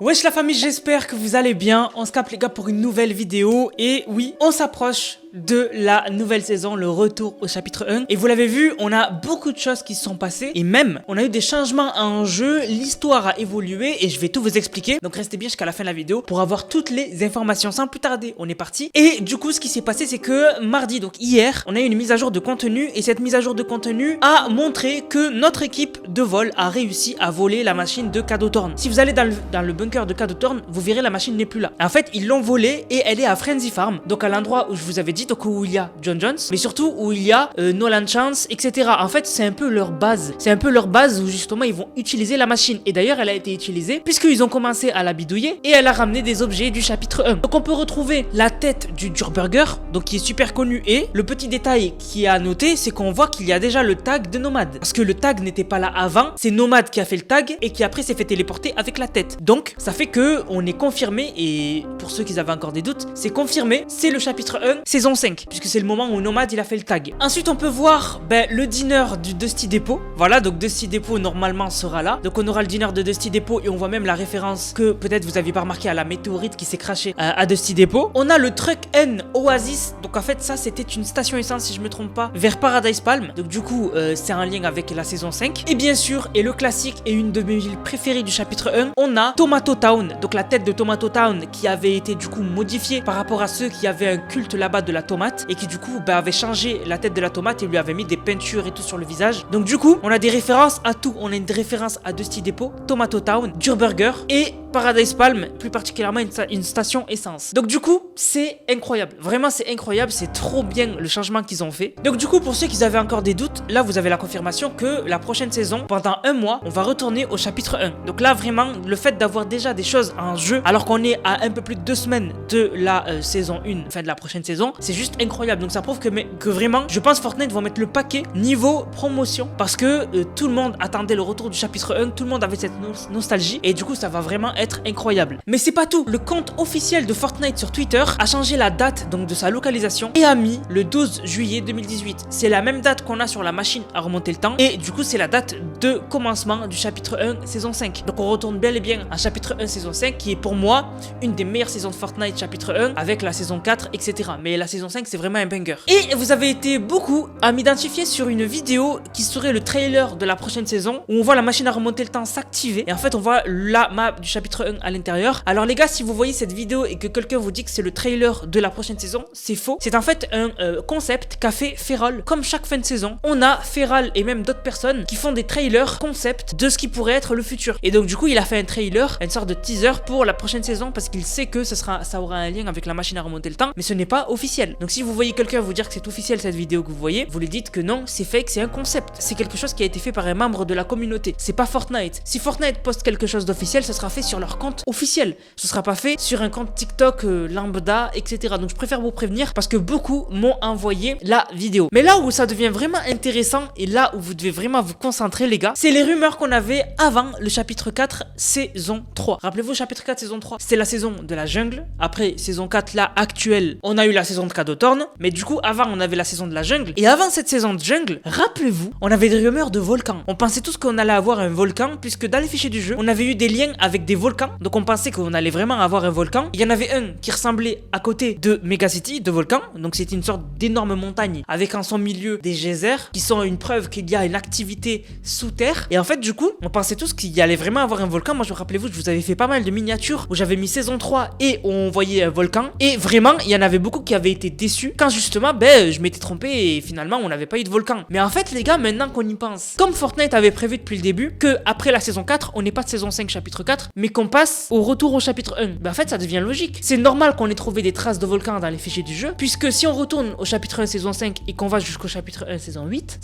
Wesh la famille, j'espère que vous allez bien. On se capte les gars pour une nouvelle vidéo. Et oui, on s'approche de la nouvelle saison, le retour au chapitre 1. Et vous l'avez vu, on a beaucoup de choses qui se sont passées. Et même, on a eu des changements en jeu. L'histoire a évolué et je vais tout vous expliquer. Donc restez bien jusqu'à la fin de la vidéo pour avoir toutes les informations. Sans plus tarder, on est parti. Et du coup, ce qui s'est passé, c'est que mardi, donc hier, on a eu une mise à jour de contenu. Et cette mise à jour de contenu a montré que notre équipe de vol a réussi à voler la machine de Cadeauthorn. Si vous allez dans le bunker de Cadeauthorn, vous verrez la machine n'est plus là. En fait, ils l'ont volée et elle est à Frenzy Farm. Donc à l'endroit où je vous avais dit, donc où il y a John Jones, mais surtout où il y a Nolan Chance, etc. En fait, c'est un peu leur base. C'est un peu leur base où justement ils vont utiliser la machine. Et d'ailleurs, elle a été utilisée puisqu'ils ont commencé à la bidouiller et elle a ramené des objets du chapitre 1. Donc on peut retrouver la tête du Durburger, donc qui est super connu. Et le petit détail qui est à noter, c'est qu'on voit qu'il y a déjà le tag de Nomad. Parce que le tag n'était pas là avant. C'est Nomad qui a fait le tag et qui après s'est fait téléporter avec la tête. Donc ça fait que on est confirmé, et pour ceux qui avaient encore des doutes, c'est confirmé, c'est le chapitre 1 saison 5, puisque c'est le moment où Nomad il a fait le tag. Ensuite on peut voir le dinner du Dusty Depot. Voilà, donc Dusty Depot normalement sera là. Donc on aura le dinner de Dusty Depot et on voit même la référence que peut-être vous aviez pas remarqué à la météorite qui s'est crashée à Dusty Depot. On a le Truck N Oasis, donc en fait ça c'était une station essence si je me trompe pas, vers Paradise Palm. Donc du coup c'est un lien avec la saison 5. Et bien sûr, et le classique et une de mes villes préférées du chapitre 1, on a Tomato Town. Donc la tête de Tomato Town qui avait été du coup modifiée par rapport à ceux qui avaient un culte là-bas de la tomate et qui du coup avaient changé la tête de la tomate et lui avaient mis des peintures et tout sur le visage. Donc du coup on a des références à tout. On a une référence à Dusty Depot, Tomato Town, Durburger et Paradise Palm, plus particulièrement une station essence. Donc du coup c'est incroyable, vraiment c'est incroyable, c'est trop bien le changement qu'ils ont fait. Donc du coup pour ceux qui avaient encore des doutes, là vous avez la confirmation que la prochaine saison, pendant un mois, on va retourner au chapitre 1. Donc là vraiment le fait d'avoir déjà des choses en jeu alors qu'on est à un peu plus de 2 semaines de la saison 1, fin de la prochaine saison, c'est juste incroyable. Donc ça prouve que vraiment je pense Fortnite vont mettre le paquet niveau promotion parce que tout le monde attendait le retour du chapitre 1, tout le monde avait cette nostalgie et du coup ça va vraiment être incroyable. Mais c'est pas tout, le compte officiel de Fortnite sur Twitter a changé la date donc de sa localisation et a mis le 12 juillet 2018. C'est la même date qu'on a sur la machine à remonter le temps et du coup c'est la date de commencement du chapitre 1 saison 5. Donc on retourne bel et bien à chapitre 1 saison 5 qui est pour moi une des meilleures saisons de Fortnite chapitre 1 avec la saison 4 etc. Mais la saison 5 c'est vraiment un banger. Et vous avez été beaucoup à m'identifier sur une vidéo qui serait le trailer de la prochaine saison où on voit la machine à remonter le temps s'activer et en fait on voit la map du chapitre 1 à l'intérieur. Alors les gars, si vous voyez cette vidéo et que quelqu'un vous dit que c'est le trailer de la prochaine saison, c'est faux. C'est en fait un concept qu'a fait Feral. Comme chaque fin de saison, on a Feral et même d'autres personnes qui font des trailers concept de ce qui pourrait être le futur. Et donc du coup il a fait un trailer, une sorte de teaser pour la prochaine saison parce qu'il sait que ça aura un lien avec la machine à remonter le temps, mais ce n'est pas officiel. Donc si vous voyez quelqu'un vous dire que c'est officiel cette vidéo que vous voyez, vous lui dites que non, c'est fake, c'est un concept. C'est quelque chose qui a été fait par un membre de la communauté. C'est pas Fortnite. Si Fortnite poste quelque chose d'officiel, ce sera fait sur leur compte officiel. Ce sera pas fait sur un compte TikTok lambda, etc. Donc je préfère vous prévenir parce que beaucoup m'ont envoyé la vidéo. Mais là où ça devient vraiment intéressant et là où vous devez vraiment vous concentrer les gars, c'est les rumeurs qu'on avait avant le chapitre 4 saison 3. Rappelez-vous, chapitre 4 saison 3, c'était la saison de la jungle. Après saison 4 là actuelle, on a eu la saison de Cadeauthorn, mais du coup avant on avait la saison de la jungle et avant cette saison de jungle, rappelez-vous, on avait des rumeurs de volcans. On pensait tous qu'on allait avoir un volcan puisque dans les fichiers du jeu, on avait eu des liens avec des volcans. Donc on pensait qu'on allait vraiment avoir un volcan. Il y en avait un qui ressemblait à côté de Megacity, de volcan. Donc c'était une sorte d'énorme montagne avec en son milieu des geysers qui sont une preuve qu'il y a une activité sous terre. Et en fait du coup, on pensait tous qu'il y allait vraiment avoir un volcan. Moi je me rappelez-vous, je vous avais fait pas mal de miniatures où j'avais mis saison 3 et on voyait un volcan. Et vraiment, il y en avait beaucoup qui avaient été déçus quand justement, je m'étais trompé et finalement on n'avait pas eu de volcan. Mais en fait les gars, maintenant qu'on y pense, comme Fortnite avait prévu depuis le début que après la saison 4, on n'est pas de saison 5 chapitre 4, mais qu'on passe au retour au chapitre 1. En fait ça devient logique. C'est normal qu'on ait trouvé des traces de volcans dans les fichiers du jeu, puisque si on retourne au chapitre 1 saison 5 et qu'on va jusqu'au chapitre 1 saison 8,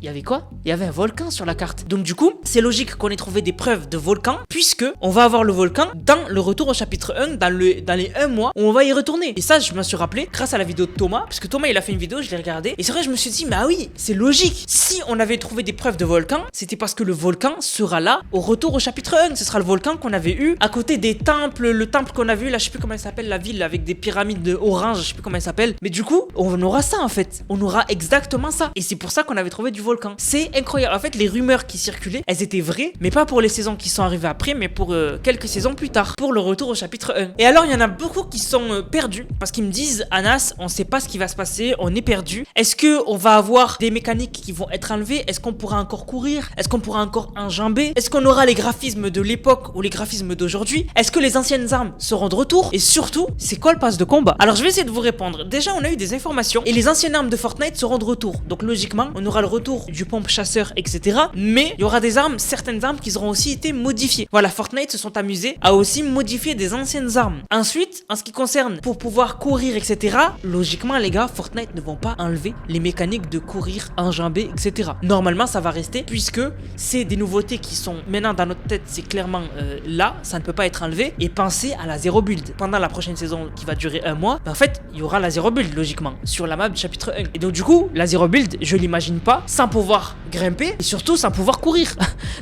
il y avait quoi? Il y avait un volcan sur la carte. Donc du coup, c'est logique qu'on ait trouvé des preuves de volcan, puisque on va avoir le volcan dans le retour au chapitre 1, dans les 1 mois où on va y retourner. Et ça, je me suis rappelé grâce à la vidéo de Thomas, parce que Thomas il a fait une vidéo, je l'ai regardé, et c'est vrai, je me suis dit, mais ah oui, c'est logique. Si on avait trouvé des preuves de volcan, c'était parce que le volcan sera là au retour au chapitre 1. Ce sera le volcan qu'on avait eu à côté des temples, le temple qu'on avait eu là, je sais plus comment elle s'appelle, la ville avec des pyramides de orange, je sais plus comment elle s'appelle. Mais du coup, on aura ça en fait. On aura exactement ça. Et c'est pour ça qu'on avait trouvé du volcan. C'est incroyable. En fait, les rumeurs qui circulaient, elles étaient vraies, mais pas pour les saisons qui sont arrivées après, mais pour quelques saisons plus tard, pour le retour au chapitre 1. Et alors, il y en a beaucoup qui sont perdus parce qu'ils me disent, Anas, on sait pas ce qui va se passer, on est perdu. Est-ce que on va avoir des mécaniques qui vont être enlevées? Est-ce qu'on pourra encore courir? Est-ce qu'on pourra encore enjamber? Est-ce qu'on aura les graphismes de l'époque ou les graphismes d'aujourd'hui? Est-ce que les anciennes armes seront de retour? Et surtout, c'est quoi le pass de combat? Alors je vais essayer de vous répondre. Déjà, on a eu des informations et les anciennes armes de Fortnite seront de retour. Donc logiquement, on aura le retour du pompe chasseur, etc. Mais il y aura des armes, certaines armes qui auront aussi été modifiées. Voilà, Fortnite se sont amusés à aussi modifier des anciennes armes. Ensuite, en ce qui concerne pour pouvoir courir, etc. Logiquement, les gars, Fortnite ne vont pas enlever les mécaniques de courir, enjamber, etc. Normalement, ça va rester puisque c'est des nouveautés qui sont maintenant dans notre tête. C'est clairement là, ça ne peut pas être enlevé. Et pensez à la zéro build. Pendant la prochaine saison qui va durer un mois, en fait, il y aura la zéro build logiquement sur la map du chapitre 1. Et donc du coup, la zéro build, je l'imagine pas sans pouvoir grimper et surtout sans pouvoir courir.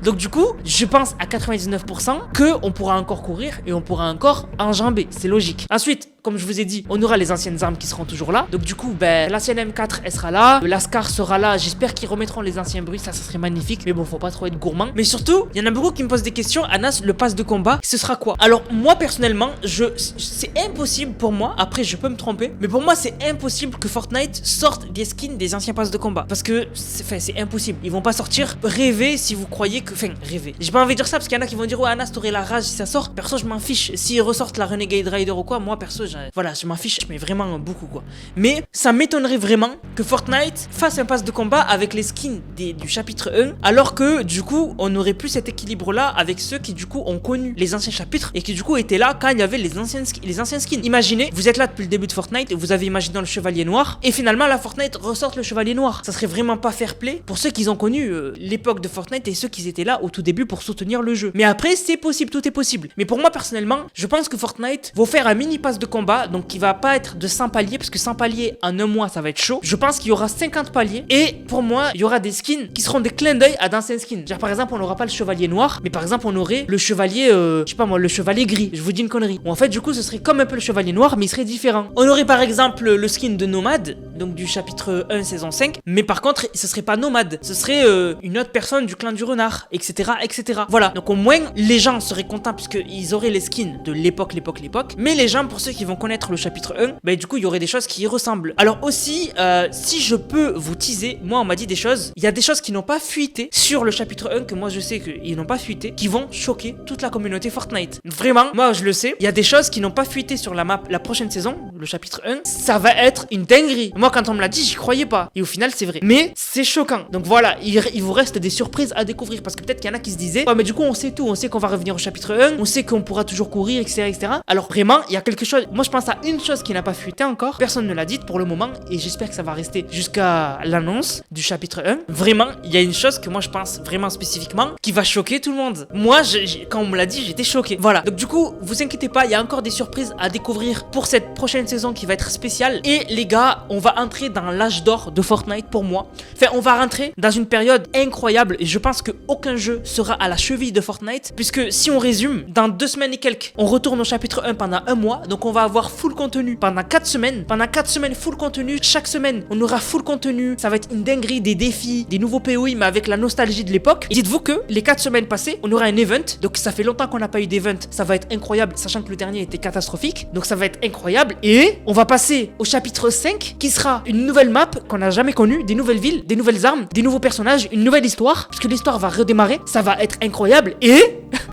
Donc du coup, je pense à 99% que on pourra encore courir et on pourra encore enjamber. C'est logique. Ensuite, comme je vous ai dit, on aura les anciennes armes qui seront toujours là. Donc du coup, l'ancienne M4, elle sera là. L'Ascar sera là. J'espère qu'ils remettront les anciens bruits. Ça serait magnifique. Mais bon, faut pas trop être gourmand. Mais surtout, il y en a beaucoup qui me posent des questions. Anas, le pass de combat, ce sera quoi? Alors moi, personnellement, c'est impossible pour moi. Après, je peux me tromper. Mais pour moi, c'est impossible que Fortnite sorte des skins des anciens passes de combat. Parce que, c'est impossible. Ils vont pas sortir. Rêvez si vous croyez que... Enfin, rêvez. J'ai pas envie de dire ça parce qu'il y en a qui vont dire, ouais, Anas, t'aurais la rage si ça sort. Perso, je m'en fiche. S'ils ressortent la Renegade Rider ou quoi, moi, perso, voilà, je m'en fiche, mais vraiment beaucoup quoi. Mais ça m'étonnerait vraiment que Fortnite fasse un pass de combat avec les skins du chapitre 1, alors que du coup on n'aurait plus cet équilibre là avec ceux qui du coup ont connu les anciens chapitres et qui du coup étaient là quand il y avait les anciens skins. Imaginez, vous êtes là depuis le début de Fortnite et vous avez imaginé le chevalier noir et finalement la Fortnite ressorte le chevalier noir. Ça serait vraiment pas fair play pour ceux qui ont connu l'époque de Fortnite et ceux qui étaient là au tout début pour soutenir le jeu. Mais après c'est possible, tout est possible. Mais pour moi personnellement, je pense que Fortnite va faire un mini pass de combat, donc qui va pas être de 100 paliers parce que 100 paliers en un mois ça va être chaud. Je pense qu'il y aura 50 paliers et pour moi il y aura des skins qui seront des clins d'œil à d'anciens skins. Genre par exemple on n'aura pas le chevalier noir, mais par exemple on aurait le chevalier je sais pas moi, le chevalier gris. Je vous dis une connerie. Ou en fait du coup ce serait comme un peu le chevalier noir mais il serait différent. On aurait par exemple le skin de Nomade, donc du chapitre 1 saison 5, mais par contre ce serait pas Nomade, ce serait une autre personne du clan du renard, etc., etc. Voilà, donc au moins les gens seraient contents puisqu'ils auraient les skins de l'époque, mais les gens, pour ceux qui vont connaître le chapitre 1, du coup il y aurait des choses qui y ressemblent. Alors aussi, si je peux vous teaser, moi on m'a dit des choses, il y a des choses qui n'ont pas fuité sur le chapitre 1, que moi je sais qu'ils n'ont pas fuité, qui vont choquer toute la communauté Fortnite. Vraiment, moi je le sais, il y a des choses qui n'ont pas fuité sur la map la prochaine saison, le chapitre 1, ça va être une dinguerie. Moi quand on me l'a dit, j'y croyais pas, et au final c'est vrai. Mais c'est choquant, donc voilà, il vous reste des surprises à découvrir, parce que peut-être qu'il y en a qui se disaient, ouais mais du coup on sait tout, on sait qu'on va revenir au chapitre 1, on sait qu'on pourra toujours courir, etc., etc. Alors vraiment, il y a quelque chose, moi je pense à une chose qui n'a pas fuité encore, personne ne l'a dit pour le moment et j'espère que ça va rester jusqu'à l'annonce du chapitre 1. Vraiment, il y a une chose que moi je pense vraiment spécifiquement qui va choquer tout le monde. Moi, quand on me l'a dit, j'étais choqué. Voilà, donc du coup, vous inquiétez pas, il y a encore des surprises à découvrir pour cette prochaine saison qui va être spéciale. Et les gars, on va entrer dans l'âge d'or de Fortnite pour moi. Enfin, on va rentrer dans une période incroyable et je pense qu'aucun jeu sera à la cheville de Fortnite, puisque si on résume, dans 2 semaines et quelques, on retourne au chapitre 1 pendant un mois, donc on va avoir full contenu pendant 4 semaines. Pendant 4 semaines, full contenu. Chaque semaine, on aura full contenu. Ça va être une dinguerie, des défis, des nouveaux POI, mais avec la nostalgie de l'époque. Et dites-vous que les 4 semaines passées, on aura un event. Donc ça fait longtemps qu'on n'a pas eu d'event. Ça va être incroyable, sachant que le dernier était catastrophique. Donc ça va être incroyable. Et on va passer au chapitre 5, qui sera une nouvelle map qu'on n'a jamais connue, des nouvelles villes, des nouvelles armes, des nouveaux personnages, une nouvelle histoire. Parce que l'histoire va redémarrer. Ça va être incroyable. Et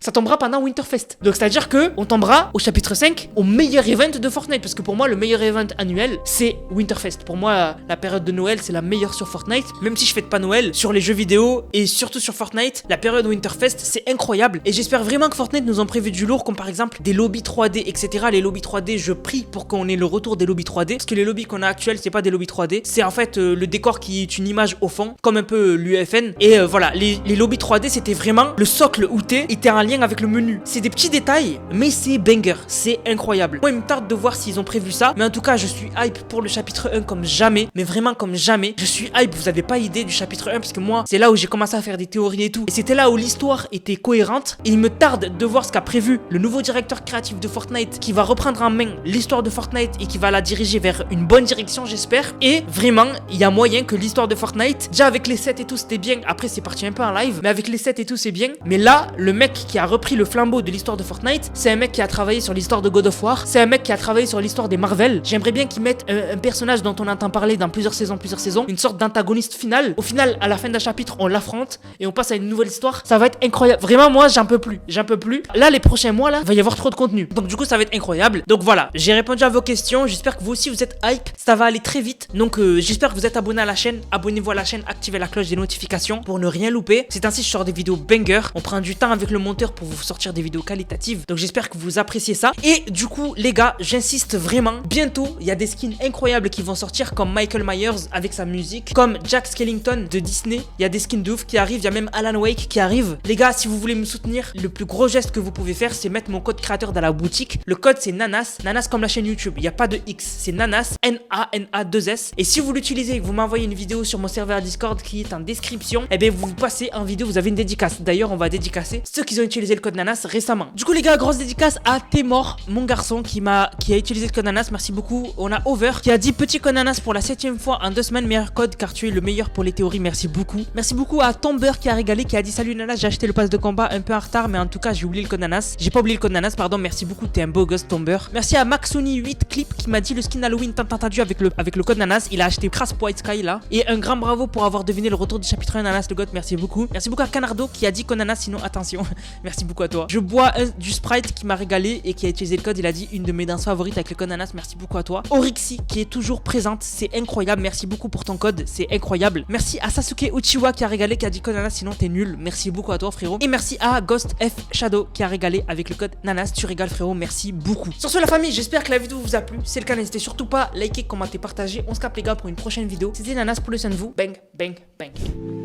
ça tombera pendant Winterfest. Donc c'est-à-dire que on tombera au chapitre 5, au meilleur event de Fortnite. Parce que pour moi, le meilleur event annuel, c'est Winterfest. Pour moi, la période de Noël, c'est la meilleure sur Fortnite. Même si je fête pas Noël, sur les jeux vidéo et surtout sur Fortnite, la période Winterfest, c'est incroyable. Et j'espère vraiment que Fortnite nous ont prévu du lourd, comme par exemple des lobbies 3D, etc. Les lobbies 3D, je prie pour qu'on ait le retour des lobbies 3D. Parce que les lobbies qu'on a actuels, c'est pas des lobbies 3D. C'est en fait le décor qui est une image au fond, comme un peu l'UFN. Et voilà, les lobbies 3D, c'était vraiment le socle où était en lien avec le menu. C'est des petits détails, mais c'est banger. C'est incroyable. Moi, il me tente m'attarde de voir s'ils ont prévu ça. Mais en tout cas, je suis hype pour le chapitre 1 comme jamais. Mais vraiment comme jamais. Je suis hype, vous avez pas idée du chapitre 1 parce que moi, c'est là où j'ai commencé à faire des théories et tout. Et c'était là où l'histoire était cohérente. Et il me tarde de voir ce qu'a prévu le nouveau directeur créatif de Fortnite qui va reprendre en main l'histoire de Fortnite et qui va la diriger vers une bonne direction, j'espère. Et vraiment, il y a moyen que l'histoire de Fortnite, déjà avec les sets et tout, c'était bien. Après, c'est parti un peu en live, mais avec les sets et tout, c'est bien. Mais là, le mec qui a repris le flambeau de l'histoire de Fortnite, c'est un mec qui a travaillé sur l'histoire de God of War. C'est un mec qui a travaillé sur l'histoire des Marvel. J'aimerais bien qu'ils mettent un personnage dont on entend parler dans plusieurs saisons, une sorte d'antagoniste final. Au final, à la fin d'un chapitre, on l'affronte et on passe à une nouvelle histoire. Ça va être incroyable. Vraiment, moi, j'en peux plus. J'en peux plus. Là, les prochains mois, là, il va y avoir trop de contenu. Donc, du coup, ça va être incroyable. Donc, voilà. J'ai répondu à vos questions. J'espère que vous aussi, vous êtes hype. Ça va aller très vite. Donc, j'espère que vous êtes abonnés à la chaîne. Abonnez-vous à la chaîne. Activez la cloche des notifications pour ne rien louper. C'est ainsi, je sors des vidéos banger. On prend du temps avec le monteur pour vous sortir des vidéos qualitatives. Donc, j'espère que vous appréciez ça. Et du coup, les gars, j'insiste vraiment. Bientôt, il y a des skins incroyables qui vont sortir comme Michael Myers avec sa musique, comme Jack Skellington de Disney. Il y a des skins de ouf qui arrivent. Il y a même Alan Wake qui arrive. Les gars, si vous voulez me soutenir, le plus gros geste que vous pouvez faire, c'est mettre mon code créateur dans la boutique. Le code, c'est Nanas. Nanas comme la chaîne YouTube. Il n'y a pas de X. C'est Nanas. N-A-N-A-2-S. Et si vous l'utilisez et que vous m'envoyez une vidéo sur mon serveur Discord qui est en description, eh bien, vous passez en vidéo. Vous avez une dédicace. D'ailleurs, on va dédicacer ceux qui ont utilisé le code Nanas récemment. Du coup, les gars, grosse dédicace à Témor, mon garçon qui a utilisé le code Nanas. Merci beaucoup. On a Over qui a dit petit code Nanas pour la 7e fois en 2 semaines. Meilleur code car tu es le meilleur pour les théories. Merci beaucoup. Merci beaucoup à Tomber qui a régalé, qui a dit salut Nanas, j'ai acheté le pass de combat un peu en retard, mais en tout cas, j'ai oublié le code Nanas. J'ai pas oublié le code Nanas, pardon. Merci beaucoup. T'es un beau gosse, Tomber. Merci à Maxoni8 Clip qui m'a dit le skin Halloween tant attendu avec le code Nanas. Il a acheté Crash White Sky là. Et un grand bravo pour avoir deviné le retour du chapitre 1 Nanas le god. Merci beaucoup. Merci beaucoup à Canardo qui a dit code Nanas, sinon attention. Merci beaucoup à toi. Je bois du Sprite qui m'a régalé et qui a utilisé le code. Il a dit une de mes danses favorites avec le code Nanas. Merci beaucoup à toi. Orixi qui est toujours présente. C'est incroyable. Merci beaucoup pour ton code. C'est incroyable. Merci à Sasuke Uchiwa qui a régalé, qui a dit code Nanas, sinon t'es nul. Merci beaucoup à toi, frérot. Et merci à Ghost F Shadow qui a régalé avec le code Nanas. Tu régales, frérot. Merci beaucoup. Sur ce, la famille, j'espère que la vidéo vous a plu. Si c'est le cas, n'hésitez surtout pas à liker, commenter, partager. On se capte, les gars, pour une prochaine vidéo. C'était Nanas, pour le soin de vous. Bang, bang, bang.